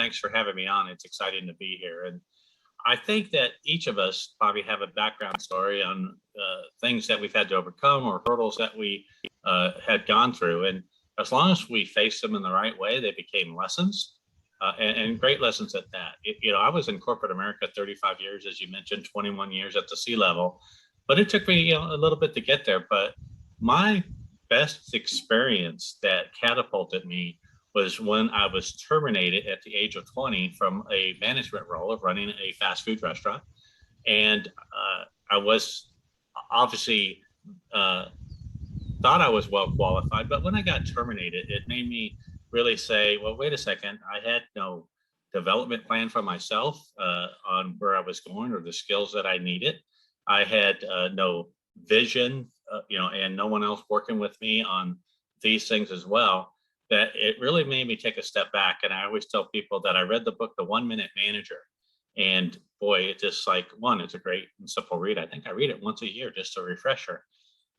Thanks for having me on. It's exciting to be here. And I think that each of us probably have a background story on things that we've had to overcome or hurdles that we had gone through. And as long as we faced them in the right way, they became lessons and great lessons at that. I was in corporate America 35 years, as you mentioned, 21 years at the C level, but it took me a little bit to get there. But my best experience that catapulted me was when I was terminated at the age of 20 from a management role of running a fast food restaurant. And I was obviously thought I was well qualified, but when I got terminated, it made me really say, well, wait a second, I had no development plan for myself on where I was going or the skills that I needed. I had no vision, and no one else working with me on these things as well, that it really made me take a step back. And I always tell people that I read the book, The 1 Minute Manager. And boy, it's just like, one, it's a great and simple read. I think I read it once a year, just a refresher.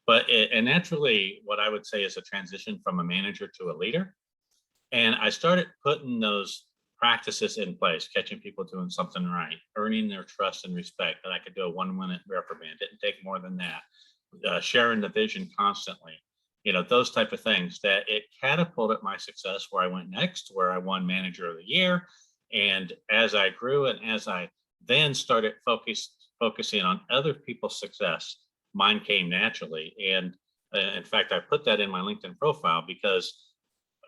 And that's really what I would say is a transition from a manager to a leader. And I started putting those practices in place, catching people doing something right, earning their trust and respect, that I could do a 1 minute reprimand. Didn't take more than that. Sharing the vision constantly, those type of things, that it catapulted my success where I went next, where I won Manager of the Year. And as I grew and as I then started focusing on other people's success, mine came naturally. And in fact, I put that in my LinkedIn profile because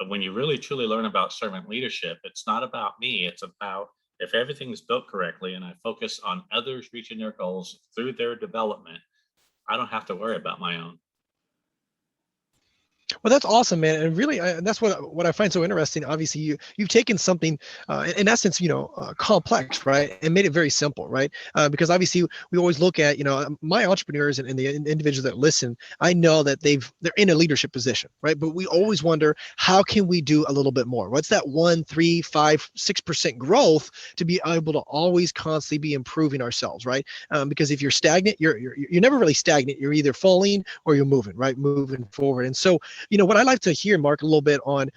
when you really truly learn about servant leadership, it's not about me. It's about, if everything's built correctly and I focus on others reaching their goals through their development, I don't have to worry about my own. Well, that's awesome, man. And really, that's what I find so interesting. Obviously, you've taken something, in essence, complex, right, and made it very simple, right? Because obviously, we always look at, my entrepreneurs and the individuals that listen. I know that they're in a leadership position, right? But we always wonder, how can we do a little bit more? What's that 1, 3, 5, 6% growth to be able to always constantly be improving ourselves, right? Because if you're stagnant, you're never really stagnant. You're either falling or you're moving, right? Moving forward. And so, what I'd like to hear, Mark, a little bit on,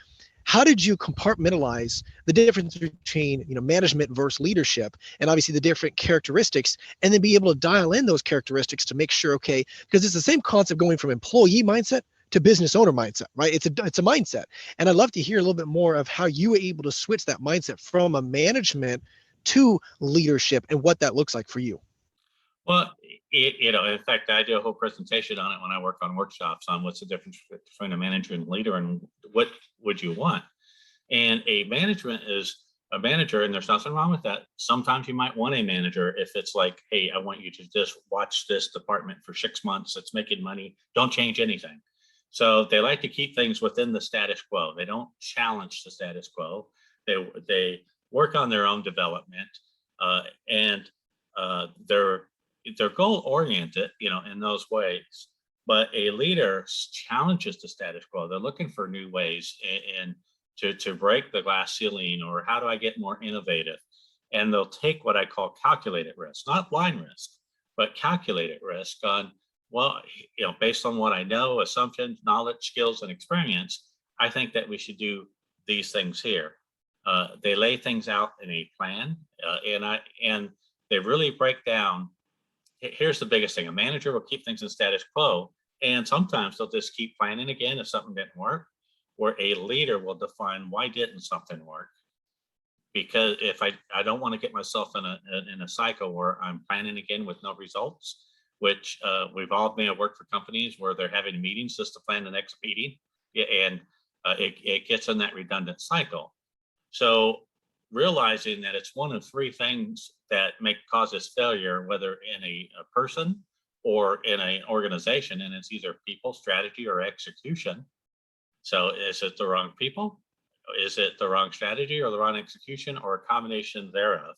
how did you compartmentalize the difference between, management versus leadership, and obviously the different characteristics, and then be able to dial in those characteristics to make sure, okay, because it's the same concept going from employee mindset to business owner mindset, right? It's a mindset. And I'd love to hear a little bit more of how you were able to switch that mindset from a management to leadership and what that looks like for you. Well, in fact, I do a whole presentation on it when I work on workshops on what's the difference between a manager and leader and what would you want. And a management is a manager, and there's nothing wrong with that. Sometimes you might want a manager if it's like, hey, I want you to just watch this department for 6 months. It's making money. Don't change anything. So they like to keep things within the status quo. They don't challenge the status quo. They work on their own development, and they're goal oriented, in those ways. But a leader challenges the status quo. They're looking for new ways and to break the glass ceiling, or how do I get more innovative? And they'll take what I call calculated risk, not blind risk, but calculated risk on, well, based on what I know, assumptions, knowledge, skills, and experience, I think that we should do these things here. They lay things out in a plan, and they really break down. Here's the biggest thing: a manager will keep things in status quo, and sometimes they'll just keep planning again if something didn't work. Where a leader will define, why didn't something work? Because if I don't want to get myself in a cycle where I'm planning again with no results, which we've all may have worked for companies where they're having meetings just to plan the next meeting, and it gets in that redundant cycle. So realizing that it's one of 3 things that causes failure, whether in a person or in an organization, and it's either people, strategy, or execution. So is it the wrong people? Is it the wrong strategy or the wrong execution, or a combination thereof?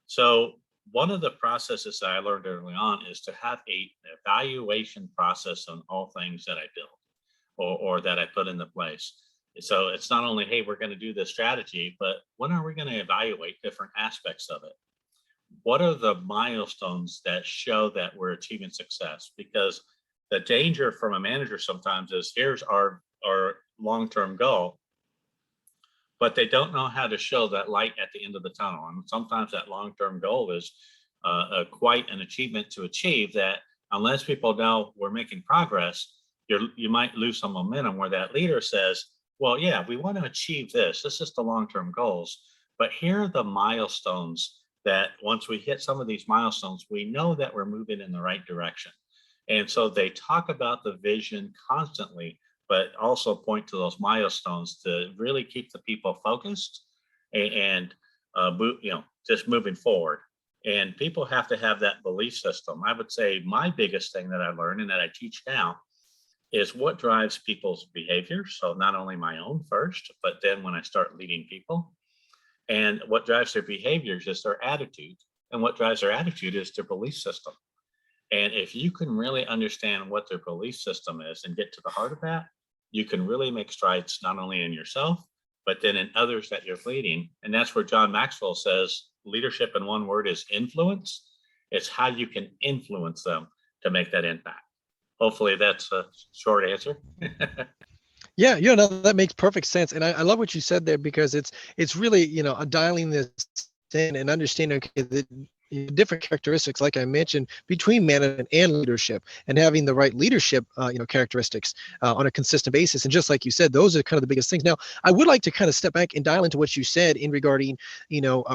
So one of the processes that I learned early on is to have an evaluation process on all things that I build or that I put into place. So it's not only, hey, we're going to do this strategy, but when are we going to evaluate different aspects of it? What are the milestones that show that we're achieving success? Because the danger from a manager sometimes is, here's our long-term goal, but they don't know how to show that light at the end of the tunnel. And sometimes that long-term goal is quite an achievement to achieve, that unless people know we're making progress, you might lose some momentum where that leader says, well, yeah, we want to achieve this. This is the long-term goals, but here are the milestones that once we hit some of these milestones, we know that we're moving in the right direction. And so they talk about the vision constantly, but also point to those milestones to really keep the people focused and just moving forward. And people have to have that belief system. I would say my biggest thing that I learned and that I teach now is what drives people's behavior. So not only my own first, but then when I start leading people, and what drives their behaviors is their attitude. And what drives their attitude is their belief system. And if you can really understand what their belief system is and get to the heart of that, you can really make strides not only in yourself, but then in others that you're leading. And that's where John Maxwell says leadership in one word is influence. It's how you can influence them to make that impact. Hopefully that's a short answer. Yeah, no, that makes perfect sense. And I love what you said there, because it's really, dialing this in and understanding, okay, the different characteristics, like I mentioned, between management and leadership, and having the right leadership, characteristics on a consistent basis. And just like you said, those are kind of the biggest things. Now, I would like to kind of step back and dial into what you said in regarding,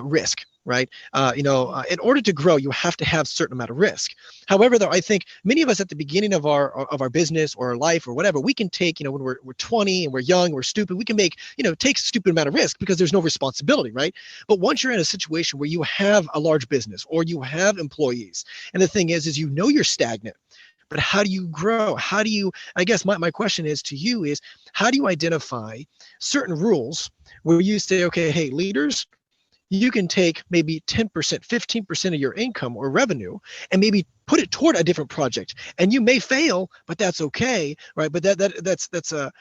risk, right? In order to grow, you have to have a certain amount of risk. However, though, I think many of us at the beginning of our business or our life or whatever, we can take, when we're 20 and we're young, we're stupid, we can make, take a stupid amount of risk because there's no responsibility, right? But once you're in a situation where you have a large business or you have employees, and the thing is you're stagnant, but how do you grow? How do you, I guess my question is to you is, how do you identify certain rules where you say, okay, hey, leaders, you can take maybe 10%, 15% of your income or revenue and maybe put it toward a different project, and you may fail, but that's okay, right? But that's a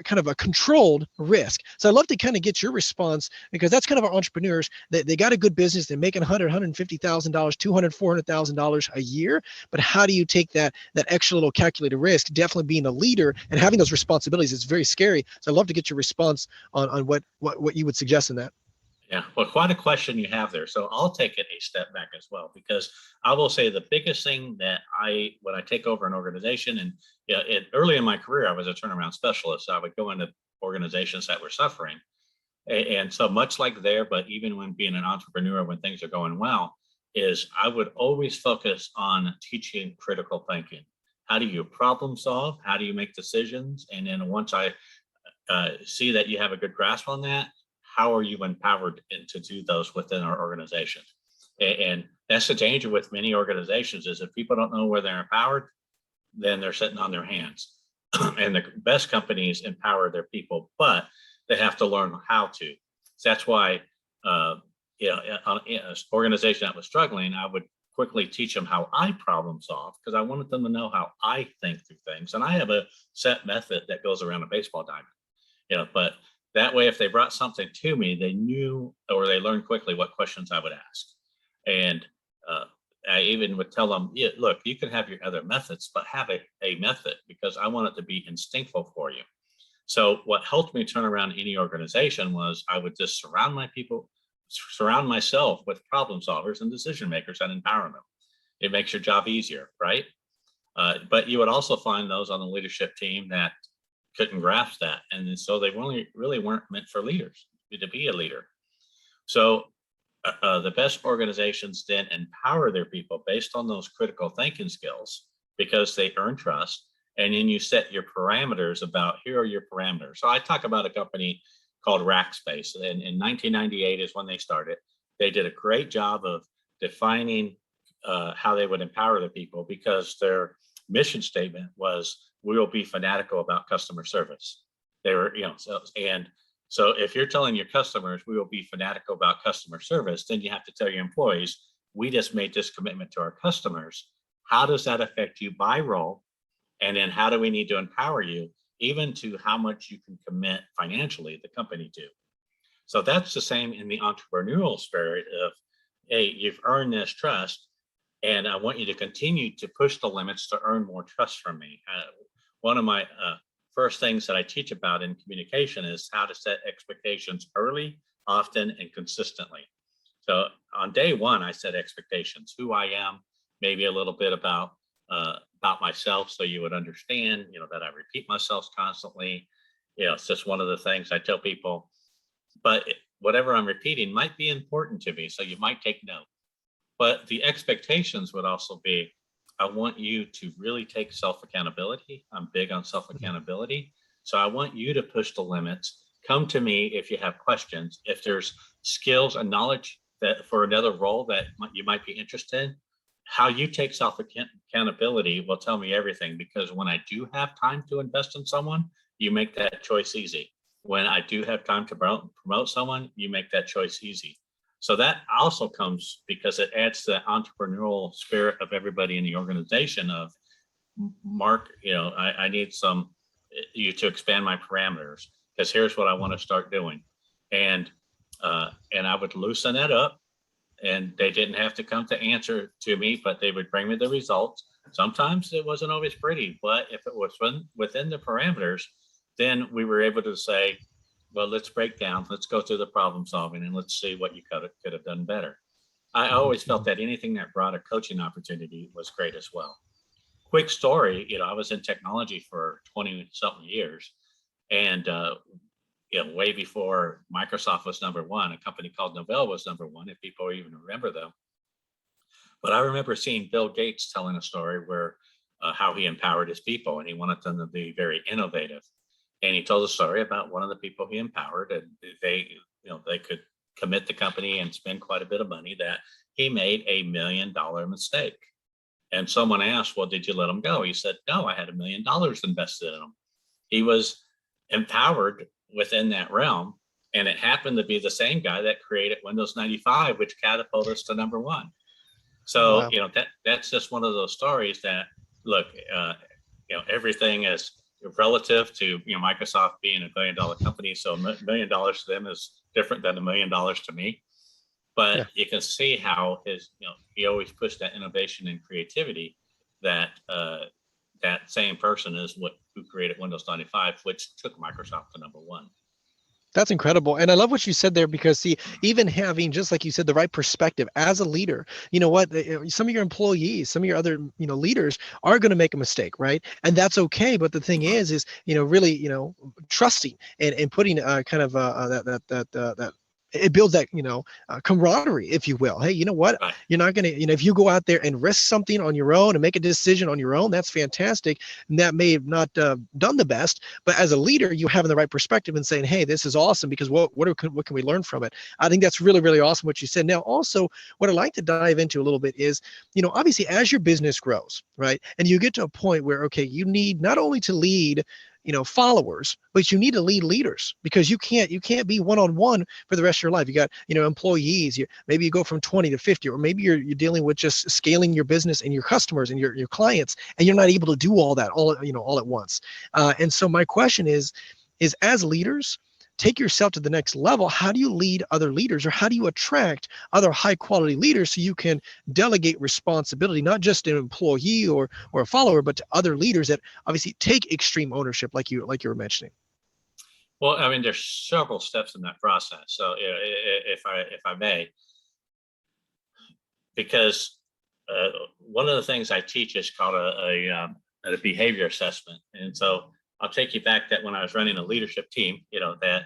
kind of a controlled risk. So I'd love to kind of get your response, because that's kind of our entrepreneurs that they got a good business, they're making $100,000, $150,000, $200,000, $400,000 a year. But how do you take that extra little calculated risk? Definitely being a leader and having those responsibilities is very scary. So I'd love to get your response on what you would suggest in that. Yeah, well, quite a question you have there. So I'll take it a step back as well, because I will say the biggest thing that when I take over an organization, and early in my career, I was a turnaround specialist. So I would go into organizations that were suffering. And so much like there, but even when being an entrepreneur, when things are going well, is I would always focus on teaching critical thinking. How do you problem solve? How do you make decisions? And then once I see that you have a good grasp on that, how are you empowered to do those within our organization? And that's the danger with many organizations, is if people don't know where they're empowered, then they're sitting on their hands. And the best companies empower their people, but they have to learn how to. So that's why, in an organization that was struggling, I would quickly teach them how I problem solve, because I wanted them to know how I think through things. And I have a set method that goes around a baseball diamond, but that way, if they brought something to me, they knew, or they learned quickly what questions I would ask. And I even would tell them, yeah, look, you can have your other methods, but have a method, because I want it to be instinctful for you. So what helped me turn around any organization was I would just surround myself with problem solvers and decision makers and empower them. It makes your job easier, right? But you would also find those on the leadership team that couldn't grasp that, and so they really weren't meant for leaders to be a leader. So the best organizations then empower their people based on those critical thinking skills, because they earn trust, and then you set your parameters about, here are your parameters. So I talk about a company called Rackspace, and in 1998 is when they started. They did a great job of defining how they would empower the people, because their mission statement was, we will be fanatical about customer service. They were, so if you're telling your customers we will be fanatical about customer service, then you have to tell your employees, we just made this commitment to our customers. How does that affect you by role? And then how do we need to empower you, even to how much you can commit financially the company to? So that's the same in the entrepreneurial spirit of, hey, you've earned this trust, and I want you to continue to push the limits to earn more trust from me. One of my first things that I teach about in communication is how to set expectations early, often, and consistently. So on day one, I set expectations, who I am, maybe a little bit about myself, so you would understand, that I repeat myself constantly. It's just one of the things I tell people. But whatever I'm repeating might be important to me, so you might take note. But the expectations would also be, I want you to really take self accountability. I'm big on self accountability. So I want you to push the limits. Come to me if you have questions. If there's skills and knowledge that for another role that you might be interested in, how you take self accountability will tell me everything, because when I do have time to invest in someone, you make that choice easy. When I do have time to promote someone, you make that choice easy. So that also comes because it adds to the entrepreneurial spirit of everybody in the organization of, Mark, I need you to expand my parameters, because here's what I want to start doing. And I would loosen that up, and they didn't have to come to answer to me, but they would bring me the results. Sometimes it wasn't always pretty, but if it was within the parameters, then we were able to say, well, let's break down, let's go through the problem solving, and let's see what you could have done better. I always felt that anything that brought a coaching opportunity was great as well. Quick story, I was in technology for 20 something years, and way before Microsoft was number one, a company called Novell was number one, if people even remember them. But I remember seeing Bill Gates telling a story where how he empowered his people, and he wanted them to be very innovative. And he told a story about one of the people he empowered, and they could commit the company and spend quite a bit of money, that he made $1 million mistake. And someone asked, well, did you let him go? He said, no, I had $1 million invested in him. He was empowered within that realm. And it happened to be the same guy that created Windows 95, which catapulted us to number one. So, wow. That's just one of those stories that, look, everything is relative to, Microsoft being $1 billion company. So $1 million to them is different than $1 million to me. But you can see how he always pushed that innovation and creativity, that that same person is who created Windows 95, which took Microsoft to number one. That's incredible. And I love what you said there, because see, even having, just like you said, the right perspective as a leader, some of your employees, some of your other, leaders are going to make a mistake, right? And that's okay. But the thing is really, trusting and putting kind of that it builds that, camaraderie, if you will. Hey, you know what? Right. You're not going to, if you go out there and risk something on your own and make a decision on your own, that's fantastic. And that may have not done the best, but as a leader, you having the right perspective and saying, hey, this is awesome, because what can we learn from it? I think that's really, really awesome what you said. Now, also, what I'd like to dive into a little bit is, obviously, as your business grows, right? And you get to a point where, okay, you need not only to lead followers, but you need to lead leaders, because you can't be one-on-one for the rest of your life. You got, employees, maybe you go from 20 to 50, or maybe you're dealing with just scaling your business and your customers and your clients, and you're not able to do all that all at once. And so my question is as leaders, take yourself to the next level, how do you lead other leaders, or how do you attract other high quality leaders so you can delegate responsibility, not just an employee or a follower, but to other leaders that obviously take extreme ownership, like you were mentioning? Well, I mean, there's several steps in that process. So if I may, because one of the things I teach is called a behavior assessment. And so I'll take you back that when I was running a leadership team, that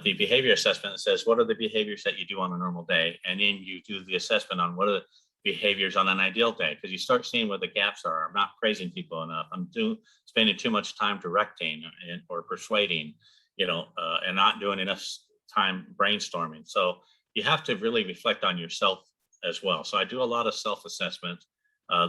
the behavior assessment says, what are the behaviors that you do on a normal day? And then you do the assessment on what are the behaviors on an ideal day, because you start seeing where the gaps are. I'm not praising people enough. I'm spending too much time directing or persuading, and not doing enough time brainstorming. So you have to really reflect on yourself as well. So I do a lot of self-assessment,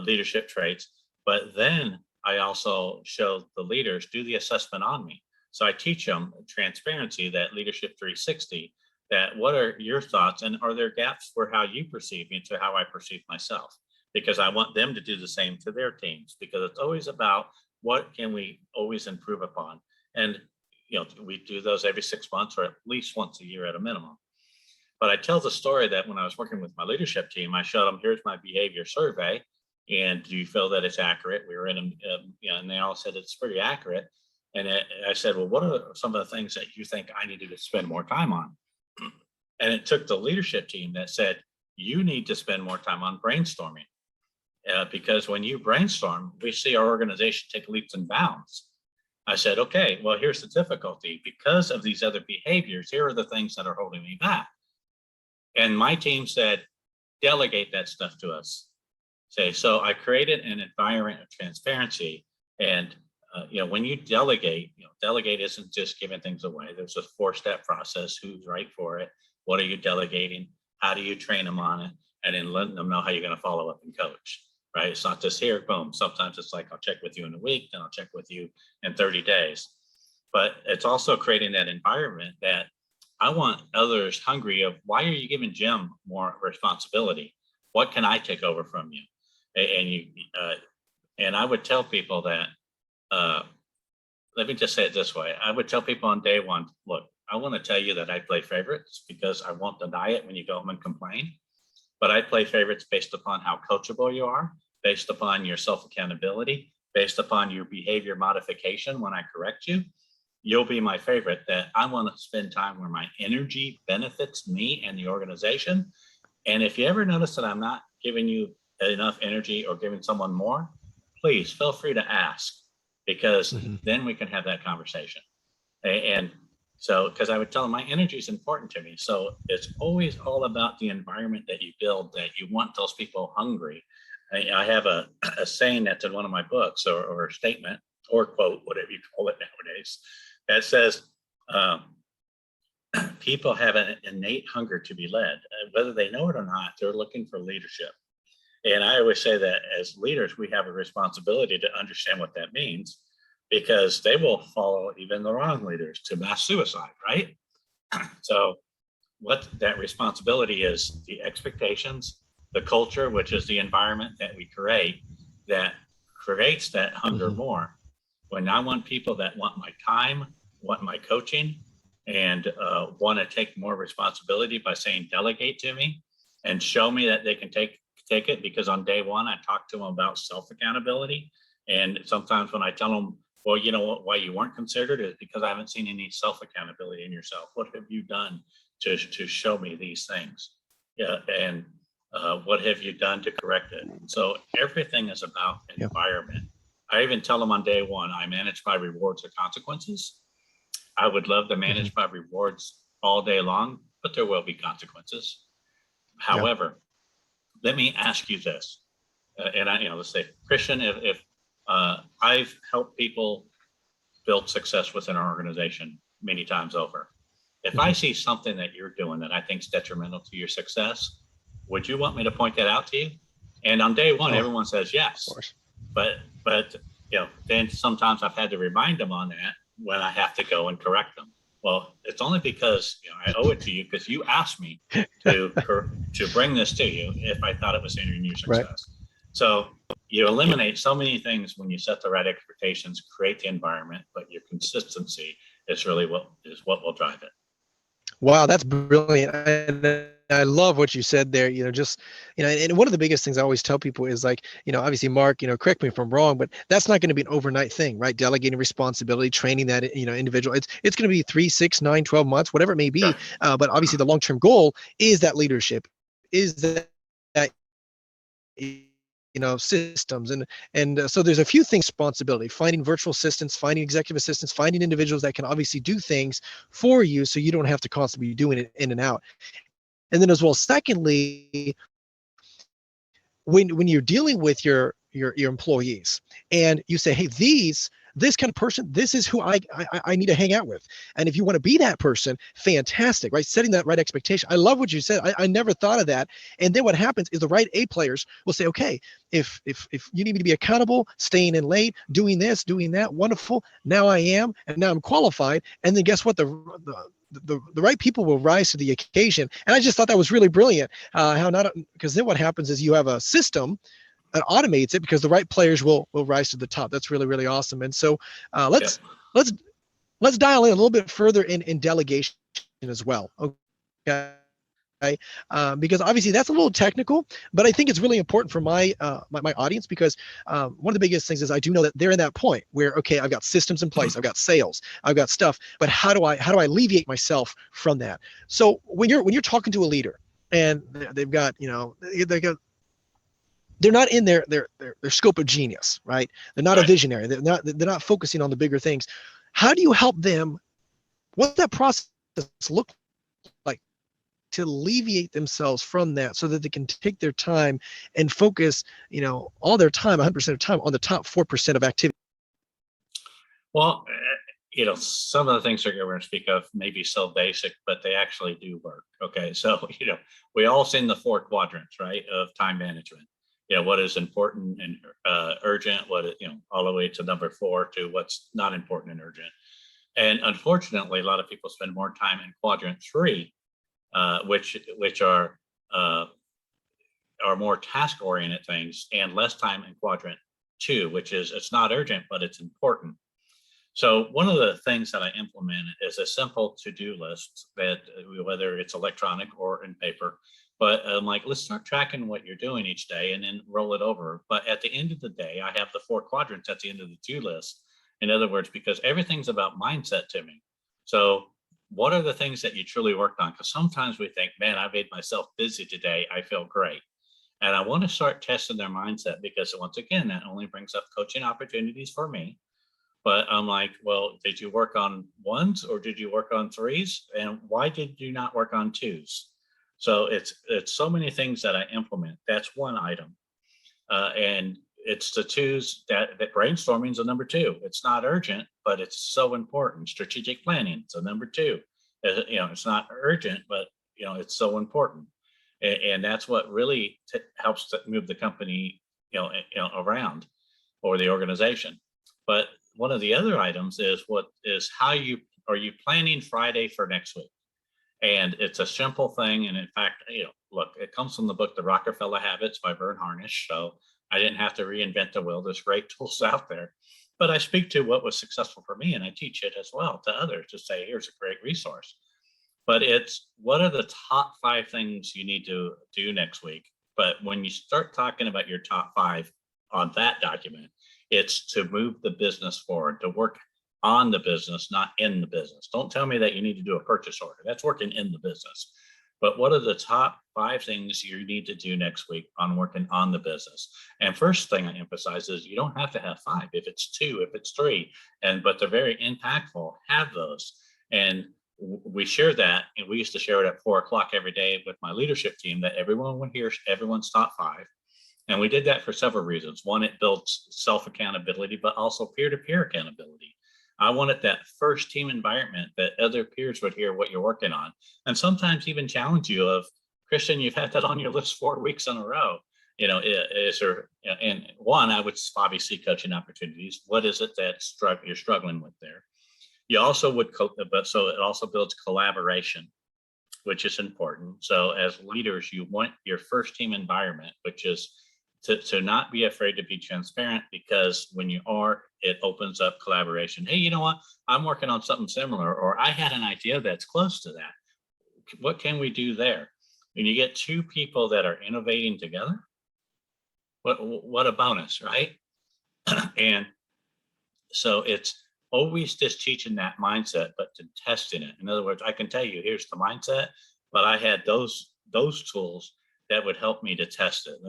leadership traits, but then I also show the leaders, do the assessment on me. So I teach them transparency, that leadership 360, that what are your thoughts, and are there gaps for how you perceive me to how I perceive myself? Because I want them to do the same to their teams, because it's always about what can we always improve upon. And, we do those every 6 months, or at least once a year at a minimum. But I tell the story that when I was working with my leadership team, I showed them, here's my behavior survey. And do you feel that it's accurate? We were in and they all said it's pretty accurate. And I said, well, what are some of the things that you think I needed to spend more time on? And it took the leadership team that said, you need to spend more time on brainstorming. Because when you brainstorm, we see our organization take leaps and bounds. I said, okay, well, here's the difficulty. Because of these other behaviors, here are the things that are holding me back. And my team said, delegate that stuff to us. So I created an environment of transparency. And when you delegate, delegate isn't just giving things away. There's a 4-step process. Who's right for it? What are you delegating? How do you train them on it? And then letting them know how you're going to follow up and coach, right? It's not just here, boom. Sometimes it's like, I'll check with you in a week, then I'll check with you in 30 days. But it's also creating that environment that I want others hungry of, why are you giving Jim more responsibility? What can I take over from you? And I would tell people that, let me just say it this way. I would tell people on day one, look, I want to tell you that I play favorites because I won't deny it when you go home and complain. But I play favorites based upon how coachable you are, based upon your self-accountability, based upon your behavior modification when I correct you. You'll be my favorite, that I want to spend time where my energy benefits me and the organization. And if you ever notice that I'm not giving you enough energy or giving someone more, please feel free to ask, because then we can have that conversation. And so, because I would tell them my energy is important to me. So it's always all about the environment that you build, that you want those people hungry. I have a saying that's in one of my books, or a statement or quote, whatever you call it nowadays, that says, people have an innate hunger to be led. Whether they know it or not, they're looking for leadership. And I always say that as leaders, we have a responsibility to understand what that means, because they will follow even the wrong leaders to mass suicide, right? So what that responsibility is, the expectations, the culture, which is the environment that we create, that creates that hunger more. When I want people that want my time, want my coaching, and want to take more responsibility by saying, delegate to me and show me that they can take it, because on day one, I talk to them about self-accountability. And sometimes when I tell them, well, you know what, why you weren't considered is because I haven't seen any self-accountability in yourself. What have you done to show me these things? Yeah, and what have you done to correct it? So everything is about environment. I even tell them on day one, I manage by rewards or consequences. I would love to manage by rewards all day long, but there will be consequences. However, let me ask you this, and let's say, Christian, if I've helped people build success within our organization many times over. If I see something that you're doing that I think is detrimental to your success, would you want me to point that out to you? And on day one, everyone says yes. But then sometimes I've had to remind them on that when I have to go and correct them. Well, it's only because I owe it to you, because you asked me to bring this to you if I thought it was hindering your success. Right. So you eliminate so many things when you set the right expectations, create the environment, but your consistency is really what will drive it. Wow, that's brilliant. And I love what you said there. And one of the biggest things I always tell people is, like, obviously, Mark, correct me if I'm wrong, but that's not going to be an overnight thing, right? Delegating responsibility, training that, individual. It's going to be 3, 6, 9, 12 months, whatever it may be. But obviously, the long-term goal is that leadership, is that systems. And so there's a few things: responsibility, finding virtual assistants, finding executive assistants, finding individuals that can obviously do things for you, so you don't have to constantly be doing it in and out. And then as well, secondly, when you're dealing with your employees and you say, hey, this kind of person, this is who I need to hang out with. And if you want to be that person, fantastic, right? Setting that right expectation. I love what you said. I never thought of that. And then what happens is the right A players will say, okay, if you need me to be accountable, staying in late, doing this, doing that, wonderful. Now I am, and now I'm qualified. And then guess what? The right people will rise to the occasion. And I just thought that was really brilliant. Because then what happens is you have a system that automates it, because the right players will rise to the top. That's really, really awesome. And so let's dial in a little bit further in delegation as well. Okay. Because obviously that's a little technical, but I think it's really important for my audience because one of the biggest things is I do know that they're in that point where okay, I've got systems in place, I've got sales, I've got stuff, but how do I alleviate myself from that? So when you're talking to a leader and they've got they're not in their scope of genius, right? They're not a Right. visionary. They're not focusing on the bigger things. How do you help them? What that process look like to alleviate themselves from that so that they can take their time and focus, all their time, 100% of the time on the top 4% of activity. Well, some of the things that we're going to speak of may be so basic, but they actually do work. Okay. So, we all seen the four quadrants, right, of time management. What is important and urgent, what is, all the way to number 4 to what's not important and urgent. And unfortunately, a lot of people spend more time in quadrant 3, which are more task oriented things, and less time in quadrant 2, which is it's not urgent, but it's important. So one of the things that I implemented is a simple to-do list that whether it's electronic or in paper, but I'm like, let's start tracking what you're doing each day and then roll it over. But at the end of the day, I have the 4 quadrants at the end of the to list. In other words, because everything's about mindset to me. So what are the things that you truly worked on? Because sometimes we think, man, I made myself busy today. I feel great. And I want to start testing their mindset because once again, that only brings up coaching opportunities for me. But I'm like, well, did you work on ones or did you work on threes? And why did you not work on twos? So it's so many things that I implement. That's one item. And it's the twos that brainstorming is a number 2. It's not urgent, but it's so important. Strategic planning, so number 2. It's not urgent, but it's so important. And that's what really helps to move the company, around, or the organization. But one of the other items is how you are you planning Friday for next week? And it's a simple thing. And in fact, look, it comes from the book, The Rockefeller Habits by Vern Harnish. So I didn't have to reinvent the wheel. There's great tools out there. But I speak to what was successful for me and I teach it as well to others to say, here's a great resource. But it's what are the top 5 things you need to do next week? But when you start talking about your top 5 on that document, it's to move the business forward, to work on the business, not in the business. Don't tell me that you need to do a purchase order. That's working in the business. But what are the top 5 things you need to do next week on working on the business? And first thing I emphasize is you don't have to have 5. If it's 2, if it's 3, but they're very impactful, have those. And we share that, and we used to share it at 4:00 every day with my leadership team that everyone would hear everyone's top 5. And we did that for several reasons. One, it builds self accountability, but also peer to peer accountability. I wanted that first team environment that other peers would hear what you're working on, and sometimes even challenge you of, Christian, you've had that on your list 4 weeks in a row. Is there, and one, I would obviously coaching opportunities. What is it that you're struggling with there? You also would, but so it also builds collaboration, which is important. So as leaders, you want your first team environment, which is to not be afraid to be transparent, because when you are, it opens up collaboration. Hey, you know what? I'm working on something similar, or I had an idea that's close to that. What can we do there? When you get 2 people that are innovating together, what a bonus, right? And so it's always just teaching that mindset, but to testing it. In other words, I can tell you, here's the mindset, but I had those tools that would help me to test it.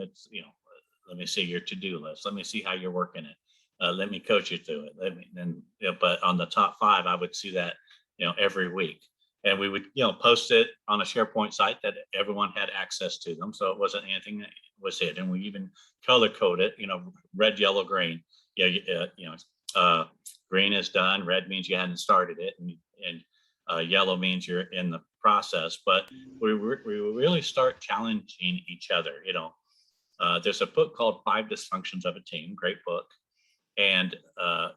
Let me see your to-do list. Let me see how you're working it. Let me coach you through it. But on the top 5, I would see that, every week. And we would, post it on a SharePoint site that everyone had access to them. So it wasn't anything that was hidden. And we even color code it, red, yellow, green. Green is done. Red means you hadn't started it. And yellow means you're in the process. But we really start challenging each other, There's a book called 5 Dysfunctions of a Team, great book. And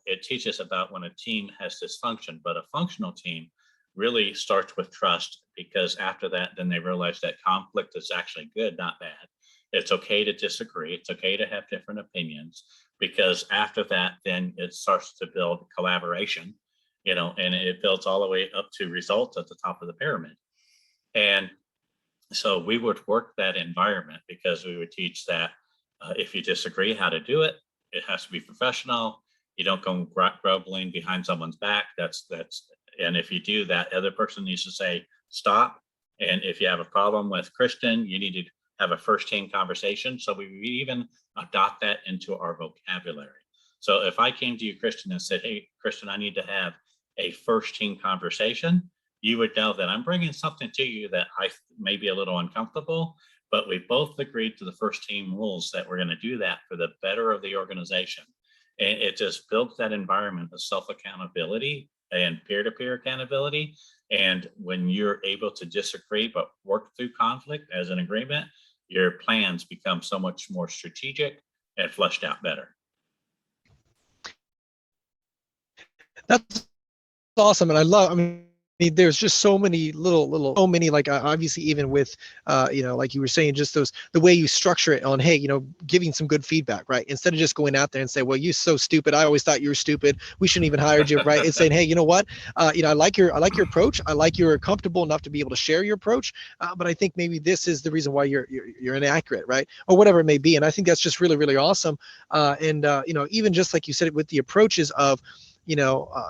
it teaches about when a team has dysfunction, but a functional team really starts with trust, because after that, then they realize that conflict is actually good, not bad. It's okay to disagree. It's okay to have different opinions, because after that, then it starts to build collaboration, and it builds all the way up to results at the top of the pyramid. And So we would work that environment because we would teach that if you disagree how to do it, it has to be professional. You don't go groveling behind someone's back. And if you do, that other person needs to say stop. And if you have a problem with Christian, you need to have a first team conversation. So we even adopt that into our vocabulary. So if I came to you, Christian, and said, "Hey, Christian, I need to have a first team conversation," you would know that I'm bringing something to you that I may be a little uncomfortable, but we both agreed to the first team rules that we're going to do that for the better of the organization. And it just builds that environment of self accountability and peer to peer accountability. And when you're able to disagree but work through conflict as an agreement, your plans become so much more strategic and fleshed out better. That's awesome. And I mean, there's just so many so many, like, obviously, even with, like you were saying, just the way you structure it on, hey, giving some good feedback, right? Instead of just going out there and say, well, you're so stupid. I always thought you were stupid. We shouldn't even hired you, right? It's saying, hey, you know what? I like your approach. I like you're comfortable enough to be able to share your approach. But I think maybe this is the reason why you're inaccurate, right? Or whatever it may be. And I think that's just really, really awesome. Even just like you said, with the approaches of, you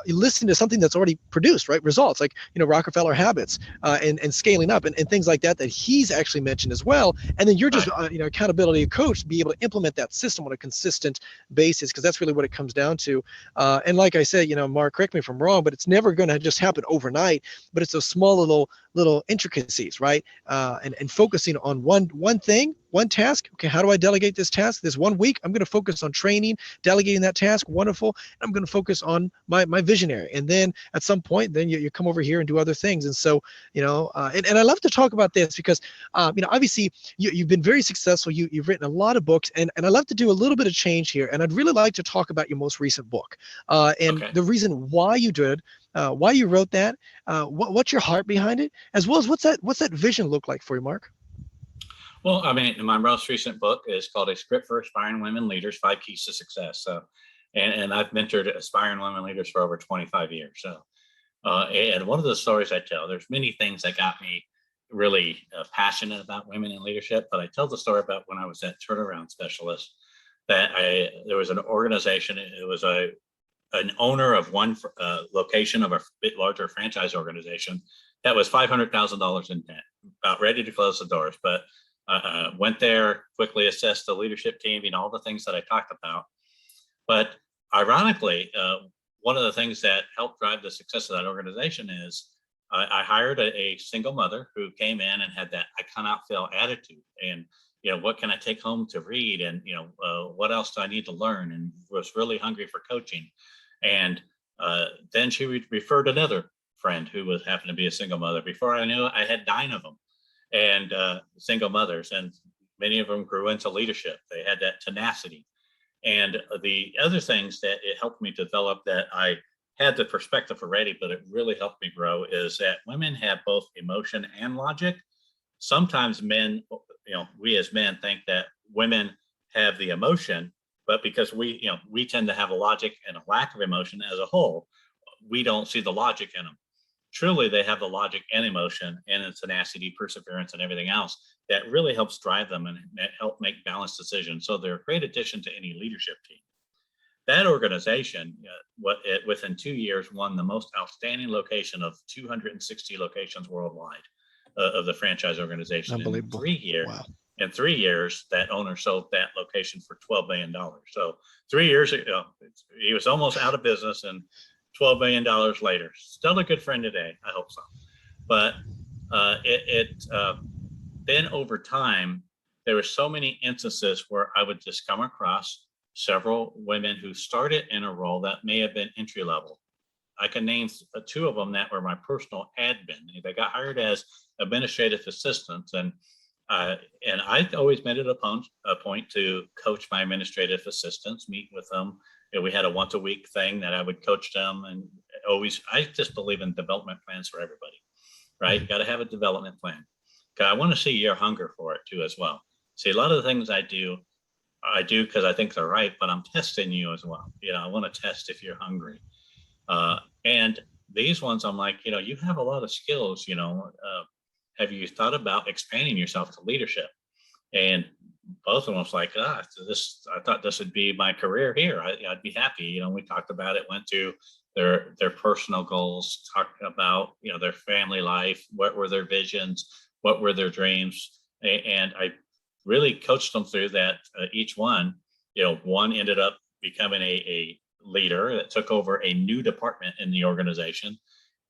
listen to something that's already produced, right? Results like, Rockefeller habits, and scaling up, and things like that he's actually mentioned as well. And then you're just, Right. accountability coach to be able to implement that system on a consistent basis, because that's really what it comes down to. And like I said, Mark, correct me if I'm wrong, but it's never going to just happen overnight, but it's those small little intricacies, right? And focusing on one thing, one task. Okay, how do I delegate this task? This 1 week, I'm going to focus on training, delegating that task. Wonderful. I'm going to focus on my visionary. And then at some point, then you come over here and do other things. And so, and I love to talk about this because, obviously you've been very successful. You've written a lot of books, and I love to do a little bit of change here. And I'd really like to talk about your most recent book, and Okay. the reason why you did, why you wrote that, what's your heart behind it, as well as what's that vision look like for you, Mark? Well, I mean, my most recent book is called A Script for Aspiring Women Leaders, Five Keys to Success. So, and I've mentored aspiring women leaders for over 25 years. So, and one of the stories I tell, there's many things that got me really passionate about women in leadership, but I tell the story about when I was at Turnaround Specialist, there was an organization, it was an owner of one location of a bit larger franchise organization that was $500,000 in debt, about ready to close the doors. But went there, quickly assessed the leadership team, all the things that I talked about. But ironically, one of the things that helped drive the success of that organization is I hired a single mother who came in and had that I cannot fail attitude. And, what can I take home to read? And, what else do I need to learn? And was really hungry for coaching. And then she referred another friend who was happened to be a single mother. Before I knew it, I had 9 of them, and single mothers, and many of them grew into leadership. They had that tenacity. And the other things that it helped me develop, that I had the perspective already, but it really helped me grow, is that women have both emotion and logic. Sometimes men, we as men think that women have the emotion, but because we tend to have a logic and a lack of emotion as a whole, we don't see the logic in them. Truly, they have the logic and emotion and the tenacity, perseverance, and everything else that really helps drive them and help make balanced decisions. So they're a great addition to any leadership team. That organization, within 2 years, won the most outstanding location of 260 locations worldwide of the franchise organization. Unbelievable. Wow. In 3 years, that owner sold that location for $12 million. So 3 years ago, he was almost out of business, and $12 million later, still a good friend today. I hope so. But then over time, there were so many instances where I would just come across several women who started in a role that may have been entry level. I can name 2 of them that were my personal admin. They got hired as administrative assistants, and I always made it a point to coach my administrative assistants, meet with them. We had a once a week thing that I would coach them, and I just believe in development plans for everybody, right? Got to have a development plan. I want to see your hunger for it too, as well. See, a lot of the things I do because I think they're right, but I'm testing you as well. I want to test if you're hungry. And these ones, I'm like, you have a lot of skills, have you thought about expanding yourself to leadership? And both of them was like, I thought this would be my career here. I'd be happy. We talked about it, went to their personal goals, talked about, their family life, what were their visions, what were their dreams. And I really coached them through that. Each one, one ended up becoming a leader that took over a new department in the organization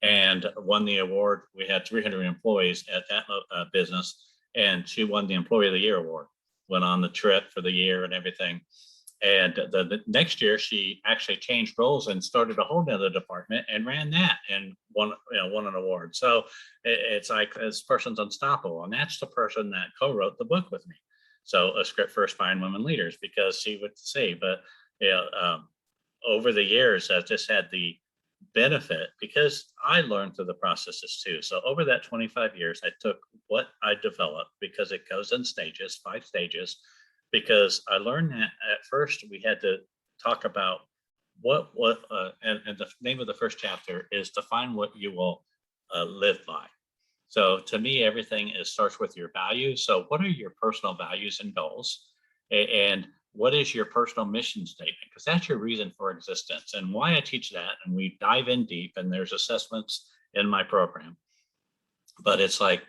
and won the award. We had 300 employees at that business, and she won the Employee of the Year award, went on the trip for the year and everything. And the next year, she actually changed roles and started a whole nother department and ran that and won an award. So it's like this person's unstoppable. And that's the person that co-wrote the book with me. So A Script for Aspiring Women Leaders, because she would say, but over the years, I've just had the benefit because I learned through the processes too. So over that 25 years, I took what I developed, because it goes in stages, 5 stages, because I learned that at first we had to talk about and the name of the first chapter is define what you will live by. So to me, everything starts with your values. So what are your personal values and goals? And what is your personal mission statement? Because that's your reason for existence. And why I teach that, and we dive in deep, and there's assessments in my program. But it's like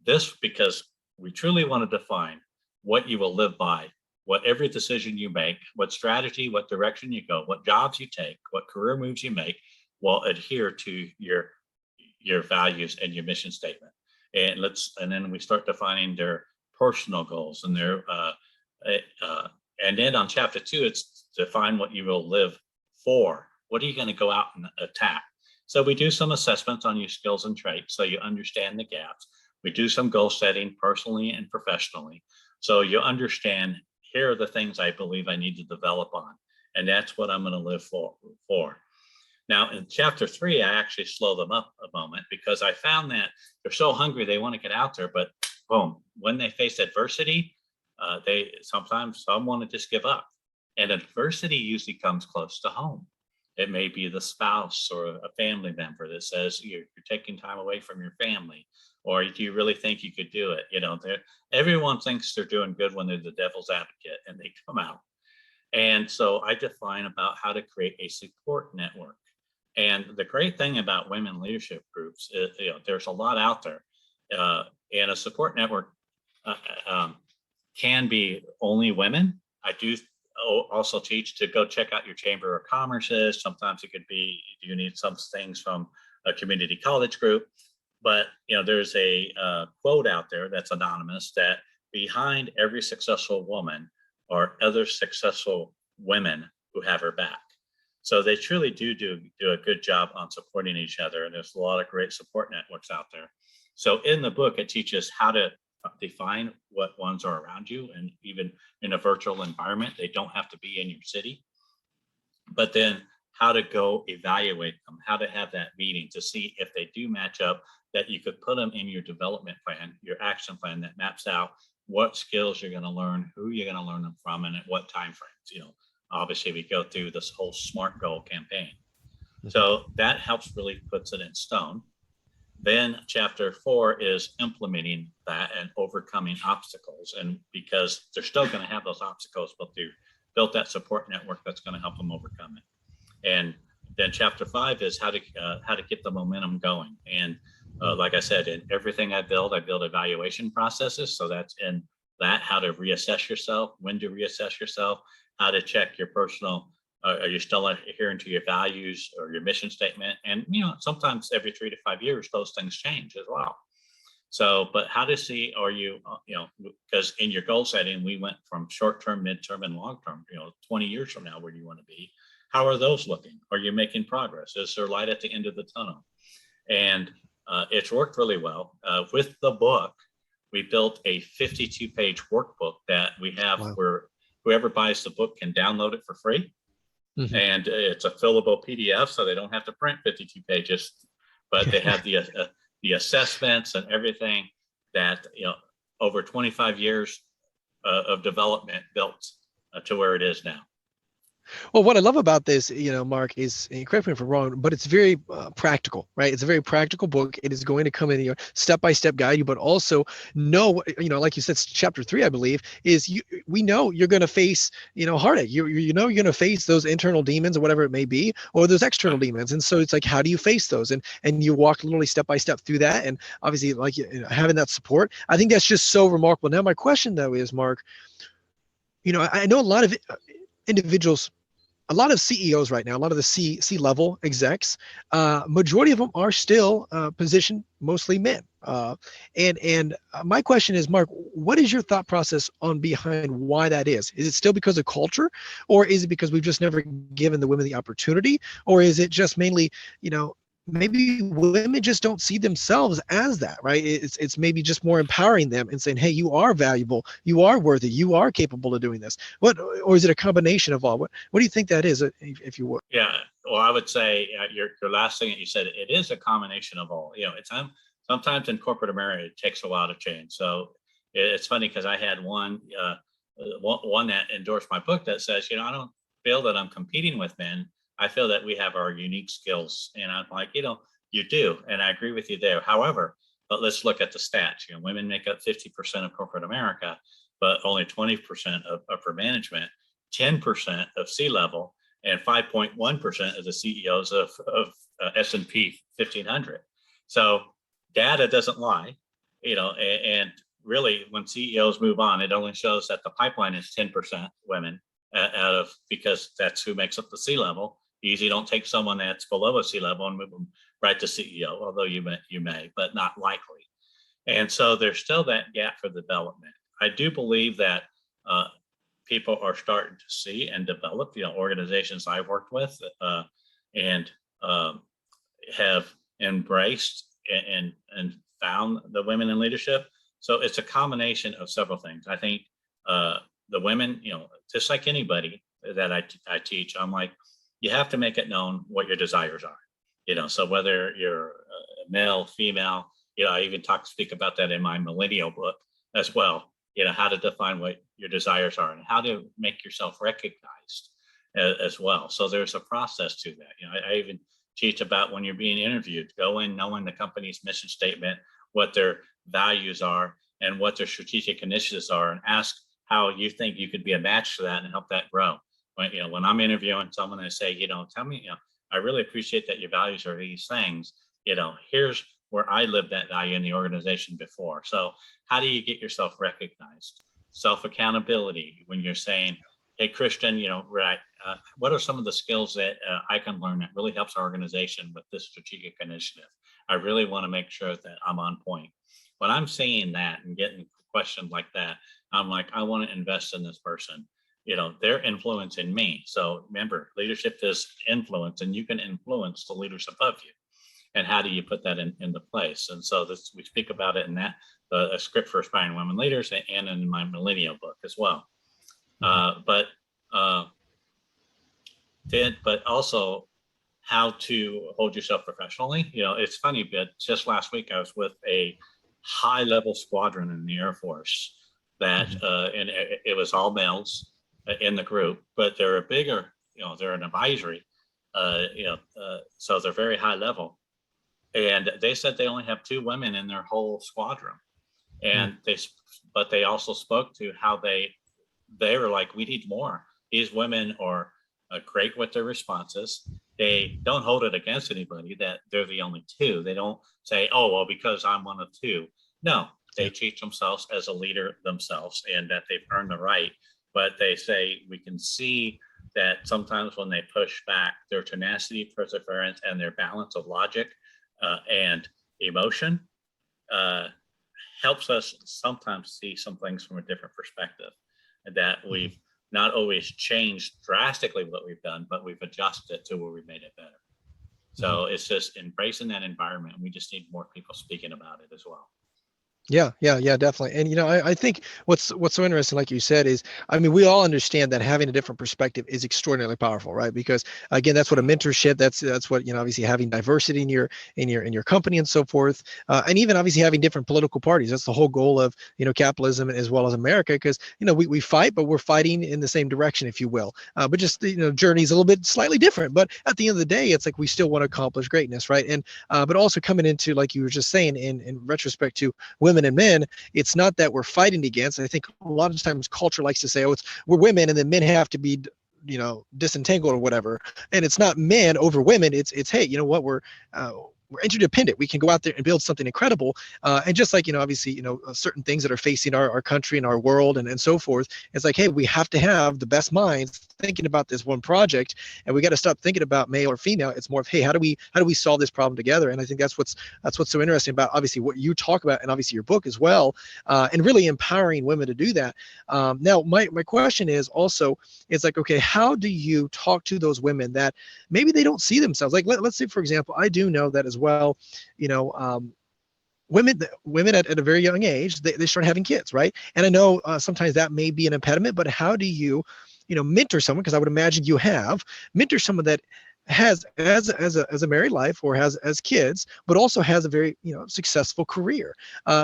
this, because we truly want to define what you will live by, what every decision you make, what strategy, what direction you go, what jobs you take, what career moves you make will adhere to your values and your mission statement. And then we start defining their personal goals and their and then on chapter 2, it's define what you will live for. What are you going to go out and attack? So we do some assessments on your skills and traits, so you understand the gaps. We do some goal setting personally and professionally, so you understand, here are the things I believe I need to develop on, and that's what I'm going to live for. Now in chapter 3, I actually slow them up a moment, because I found that they're so hungry, they want to get out there, but boom, when they face adversity, some want to just give up. And adversity usually comes close to home. It may be the spouse or a family member that says you're taking time away from your family, or do you really think you could do it? Everyone thinks they're doing good when they're the devil's advocate, and they come out. And so I define about how to create a support network. And the great thing about women leadership groups is, there's a lot out there, and a support network can be only women. I do also teach to go check out your Chamber of Commerce's. Sometimes it could be you need some things from a community college group. But there's a quote out there that's anonymous, that behind every successful woman are other successful women who have her back. So they truly do a good job on supporting each other. And there's a lot of great support networks out there. So in the book, it teaches how to define what ones are around you, and even in a virtual environment, they don't have to be in your city, but then how to go evaluate them, how to have that meeting to see if they do match up, that you could put them in your development plan, your action plan that maps out what skills you're going to learn, who you're going to learn them from, and at what time frames. Obviously we go through this whole SMART goal campaign. So that helps, really puts it in stone. Then chapter 4 is implementing that and overcoming obstacles. And because they're still going to have those obstacles, but they've built that support network that's going to help them overcome it. And then chapter 5 is how to get the momentum going. And like I said, in everything I build evaluation processes. So that's in that, how to reassess yourself, when to reassess yourself, how to check your personal, are you still adhering to your values or your mission statement? And, sometimes every 3 to 5 years, those things change as well. So, but how to see, are you, because in your goal setting, we went from short-term, mid-term, and long-term, 20 years from now, where do you want to be? How are those looking? Are you making progress? Is there light at the end of the tunnel? And it's worked really well. With the book, we built a 52-page workbook that we have where whoever buys the book can download it for free. Mm-hmm. And it's a fillable PDF, so they don't have to print 52 pages, but they have the assessments and everything that, over 25 years of development built to where it is now. Well, what I love about this, Mark, is, and correct me if I'm wrong, but it's very practical, right? It's a very practical book. It is going to come in your step-by-step guide you, but also know, like you said, chapter 3, I believe, is we know you're going to face, heartache. You know you're going to face those internal demons or whatever it may be, or those external demons. And so it's like, how do you face those? And you walk literally step by step through that. And obviously, like, having that support, I think that's just so remarkable. Now, my question though is, Mark, I know a lot of individuals, a lot of CEOs right now, a lot of the C level execs, majority of them are still positioned mostly men. And my question is, Mark, what is your thought process on behind why that is? Is it still because of culture, or is it because we've just never given the women the opportunity, or is it just mainly, maybe women just don't see themselves as that, right? It's maybe just more empowering them and saying, hey, you are valuable, you are worthy, you are capable of doing this. Or is it a combination of all? What do you think that is, if you would? Yeah, well, I would say your last thing that you said, it is a combination of all. It's sometimes in corporate America it takes a while to change. So it's funny because I had one that endorsed my book that says, I don't feel that I'm competing with men. I feel that we have our unique skills, and I'm like, you do, and I agree with you there. However, but let's look at the stats. Women make up 50% of corporate America, but only 20% of upper management, 10% of C-level, and 5.1% of the CEOs of S&P 1500. So data doesn't lie, and really when CEOs move on, it only shows that the pipeline is 10% women because that's who makes up the C-level. You usually don't take someone that's below a C-level and move them right to CEO, although you may, but not likely. And so there's still that gap for development. I do believe that people are starting to see and develop, organizations I've worked with and have embraced and found the women in leadership. So it's a combination of several things. I think the women, just like anybody that I teach, I'm like, you have to make it known what your desires are. So whether you're male, female, I even speak about that in my Millennial book as well. How to define what your desires are and how to make yourself recognized as well. So there's a process to that. I even teach about when you're being interviewed, go in knowing the company's mission statement, what their values are, and what their strategic initiatives are, and ask how you think you could be a match to that and help that grow. When I'm interviewing someone, I say, tell me, I really appreciate that your values are these things. Here's where I lived that value in the organization before. So how do you get yourself recognized? Self-accountability, when you're saying, hey, Christian, what are some of the skills that I can learn that really helps our organization with this strategic initiative? I really want to make sure that I'm on point. When I'm saying that and getting questions like that, I'm like, I want to invest in this person. They're influencing me. So remember, leadership is influence, and you can influence the leaders above you. And how do you put that into place? And so we speak about it in that a script for aspiring women leaders, and in my Millennial book as well. But also how to hold yourself professionally. It's funny, but just last week I was with a high-level squadron in the Air Force that, and it was all males in the group, but they're a bigger, they're an advisory, so they're very high level. And they said they only have 2 women in their whole squadron. And they also spoke to how they were like, we need more. These women are great with their responses. They don't hold it against anybody that they're the only 2. They don't say, oh, well, because I'm one of 2. No, they teach themselves as a leader themselves, and that they've earned the right. But they say we can see that sometimes when they push back, their tenacity, perseverance, and their balance of logic and emotion helps us sometimes see some things from a different perspective, and that we've not always changed drastically what we've done, but we've adjusted it to where we made it better. So it's just embracing that environment. We just need more people speaking about it as well. Yeah, definitely. And I think what's so interesting, like you said, is I mean, we all understand that having a different perspective is extraordinarily powerful, right? Because again, that's what a mentorship, that's what, obviously having diversity in your company and so forth, and even obviously having different political parties. That's the whole goal of capitalism as well as America, because we fight, but we're fighting in the same direction, if you will. But just journey's a little bit slightly different. But at the end of the day, it's like we still want to accomplish greatness, right? And but also coming into, like you were just saying, in retrospect to women and men, it's not that we're fighting against. I think a lot of times culture likes to say, oh, we're women and then men have to be disentangled or whatever, and it's not men over women. It's hey, you know what, we're interdependent. We can go out there and build something incredible. And just like, obviously, certain things that are facing our country and our world and so forth, it's like, hey, we have to have the best minds thinking about this one project, and we got to stop thinking about male or female. It's more of, hey, how do we solve this problem together? And I think that's what's so interesting about obviously what you talk about, and obviously your book as well, and really empowering women to do that. Now, my question is also, it's like, okay, how do you talk to those women that maybe they don't see themselves, like let's say, for example, I do know that as well, you know women at a very young age, they start having kids, right? And I know sometimes that may be an impediment, but how do you mentor someone, because I would imagine you have mentor someone that has as a married life or has as kids, but also has a very successful career,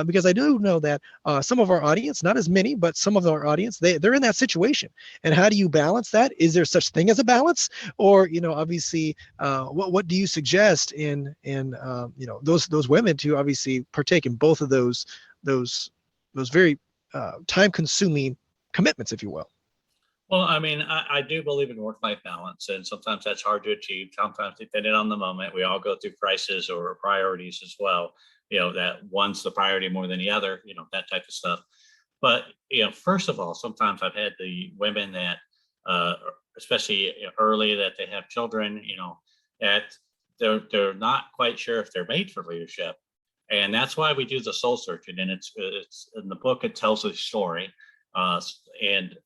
because I do know that some of our audience, not as many, but some of our audience, they're in that situation. And how do you balance that? Is there such thing as a balance? Or obviously, what do you suggest in those women to obviously partake in both of those very time consuming commitments, if you will? Well, I mean, I do believe in work-life balance, and sometimes that's hard to achieve. Sometimes, depending on the moment, we all go through crises or priorities as well. That one's the priority more than the other. That type of stuff. But first of all, sometimes I've had the women that, uh, especially early, that they have children. That they're not quite sure if they're made for leadership, and that's why we do the soul searching. And it's in the book. It tells a story, uh, and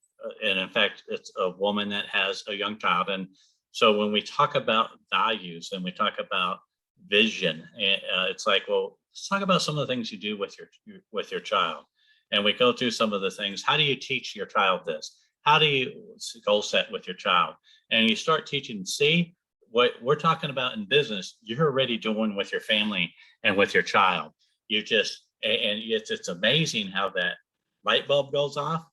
and in fact, it's a woman that has a young child. And so when we talk about values and we talk about vision, it's like, well, let's talk about some of the things you do with your child. And we go through some of the things. How do you teach your child this? How do you goal set with your child? And you start teaching. See, what we're talking about in business, you're already doing with your family and with your child. You just and it's amazing how that light bulb goes off,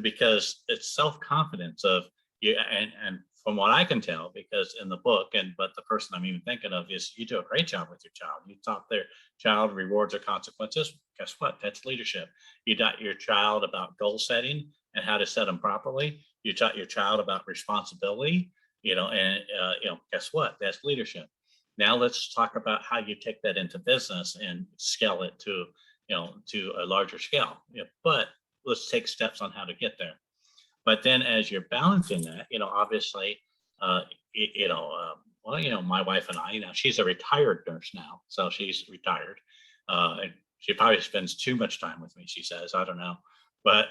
because it's self-confidence of you. And from what I can tell, because in the book, but the person I'm even thinking of, is you do a great job with your child. You taught their child rewards or consequences. Guess what? That's leadership. You taught your child about goal setting and how to set them properly. You taught your child about responsibility, and guess what? That's leadership. Now let's talk about how you take that into business and scale it to a larger scale. But let's take steps on how to get there. But then as you're balancing that, obviously, well, my wife and I, she's a retired nurse now, so she's retired. And she probably spends too much time with me, she says. I don't know. But,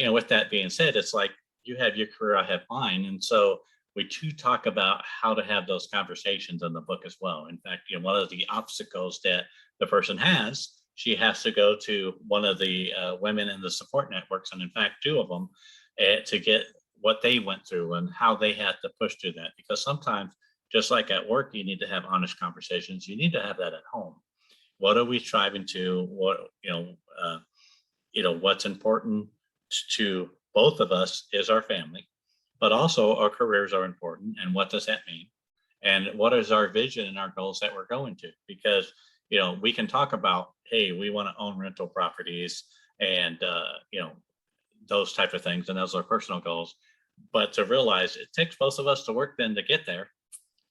with that being said, it's like you have your career, I have mine. And so we too talk about how to have those conversations in the book as well. In fact, one of the obstacles that the person has, she has to go to one of the women in the support networks, and in fact, two of them, to get what they went through and how they had to push through that. Because sometimes, just like at work, you need to have honest conversations. You need to have that at home. What are we striving to? What's important to both of us is our family, but also our careers are important. And what does that mean? And what is our vision and our goals that we're going to? Because we can talk about, hey, we want to own rental properties and those type of things, and those are personal goals. But to realize it takes both of us to work then to get there.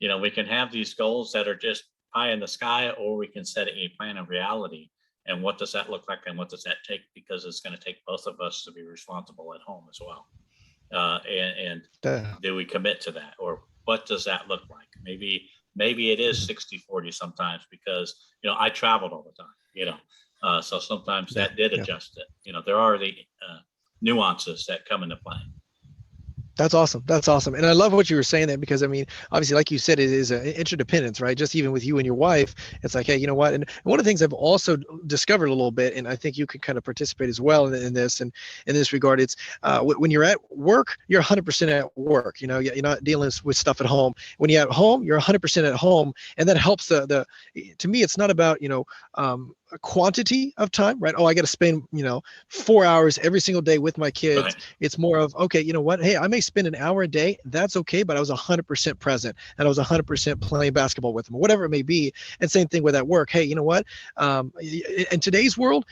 We can have these goals that are just pie in the sky, or we can set a plan of reality. And what does that look like, and what does that take? Because it's going to take both of us to be responsible at home as well. And Yeah. do we commit to that, or what does that look like? Maybe it is 60-40 sometimes, because I traveled all the time. So sometimes Yeah. that did Yeah. adjust it. There are the nuances that come into play. That's awesome. That's awesome. And I love what you were saying there because I mean, obviously, like you said, it is an interdependence, right? Just even with you and your wife, it's like, hey, you know what? And one of the things I've also discovered a little bit, and I think you could kind of participate as well in this and in this regard, it's when you're at work, you're 100% at work. You know, you're not dealing with stuff at home. When you're at home, you're 100% at home, and that helps to me, it's not about, a quantity of time, right? Oh, I got to spend, 4 hours every single day with my kids. Right. It's more of, okay, you know what? Hey, I may spend an hour a day. That's okay. But I was 100% present and I was 100% playing basketball with them, whatever it may be. And same thing with that work. Hey, you know what? In today's world,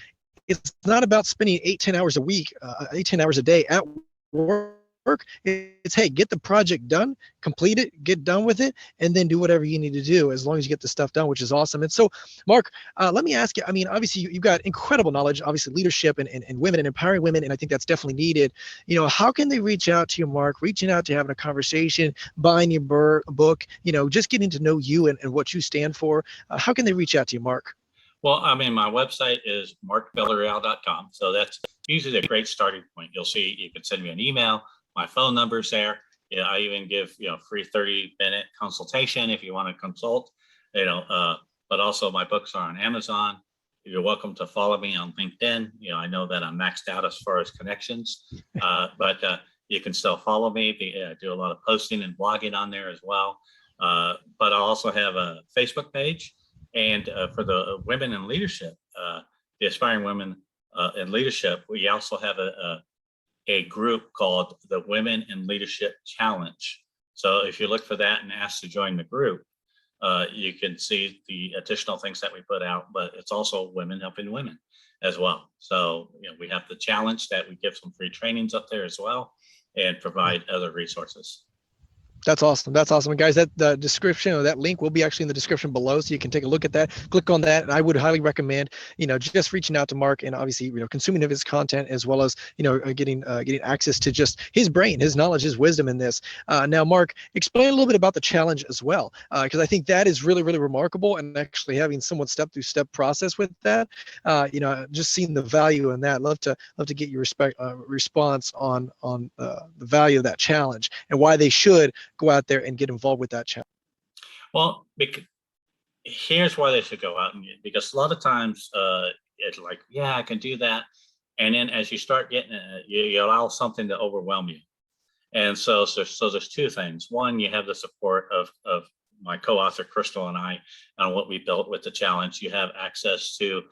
it's not about spending 8, 10 hours a week, 8, 10 hours a day at work. It's, hey, get the project done, complete it, get done with it, and then do whatever you need to do as long as you get the stuff done, which is awesome. And so, Mark, let me ask you, I mean, obviously you've got incredible knowledge, obviously leadership and women and empowering women, and I think that's definitely needed. How can they reach out to you, Mark, reaching out to having a conversation, buying your book, just getting to know you and what you stand for? How can they reach out to you, Mark? Well, I mean, my website is markvillareal.com. So that's usually a great starting point. You'll see, you can send me an email. My phone number's there. Yeah, I even give, free 30-minute consultation if you want to consult, but also my books are on Amazon. You're welcome to follow me on LinkedIn. I know that I'm maxed out as far as connections, but you can still follow me. I do a lot of posting and blogging on there as well. But I also have a Facebook page. And for the women in leadership, the aspiring women in leadership, we also have a group called the Women in Leadership Challenge. So if you look for that and ask to join the group, you can see the additional things that we put out, but it's also women helping women as well. So we have the challenge that we give some free trainings up there as well and provide other resources. That's awesome. That's awesome. And guys, that the description or that link will be actually in the description below. So you can take a look at that, click on that. And I would highly recommend, just reaching out to Mark and obviously, consuming of his content as well as, getting access to just his brain, his knowledge, his wisdom in this. Now, Mark, explain a little bit about the challenge as well, because I think that is really, really remarkable. And actually having someone step process with that, just seeing the value in that. Love to get your response on the value of that challenge and why they should go out there and get involved with that challenge. Well, here's why they should go out because a lot of times it's like, yeah, I can do that. And then as you start getting it, you allow something to overwhelm you. And so there's two things. One, you have the support of my co-author, Crystal, and I on what we built with the challenge. You have access to,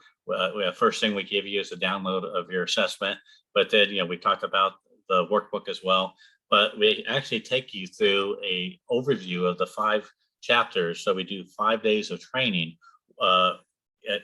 first thing we give you is a download of your assessment. But then, we talked about the workbook as well. But we actually take you through a overview of the 5 chapters. So we do 5 days of training.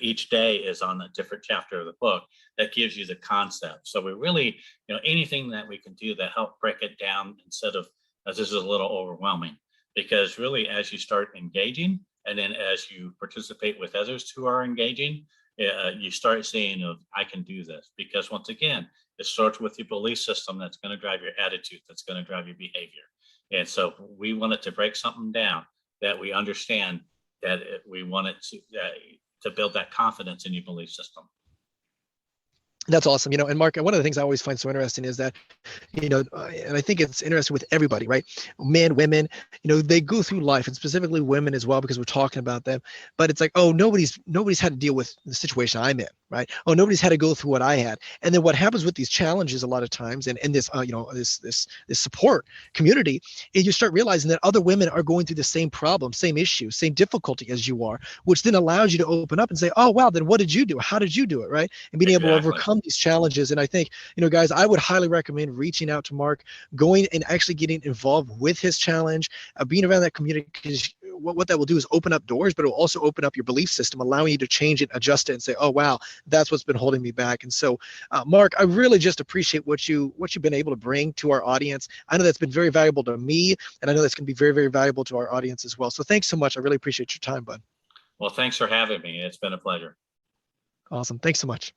Each day is on a different chapter of the book that gives you the concept. So we really, anything that we can do that help break it down instead of as this is a little overwhelming. Because really, as you start engaging, and then as you participate with others who are engaging, you start seeing, I can do this. Because once again, it starts with your belief system that's going to drive your attitude, that's going to drive your behavior. And so we wanted to break something down that we understand that we wanted to build that confidence in your belief system. That's awesome. And Mark, one of the things I always find so interesting is that, and I think it's interesting with everybody, right? Men, women, they go through life, and specifically women as well, because we're talking about them. But it's like, oh, nobody's had to deal with the situation I'm in, right? Oh, nobody's had to go through what I had. And then what happens with these challenges a lot of times, and this, this support community, is you start realizing that other women are going through the same problem, same issue, same difficulty as you are, which then allows you to open up and say, oh, wow, then what did you do? How did you do it, right? And being able to overcome these challenges. And I think, guys, I would highly recommend reaching out to Mark, going and actually getting involved with his challenge, being around that community, because what that will do is open up doors, but it will also open up your belief system, allowing you to change it, adjust it, and say, oh, wow, that's what's been holding me back. And so, Mark, I really just appreciate what you've been able to bring to our audience. I know that's been very valuable to me, and I know that's going to be very, very valuable to our audience as well. So thanks so much. I really appreciate your time, bud. Well, thanks for having me. It's been a pleasure. Awesome. Thanks so much.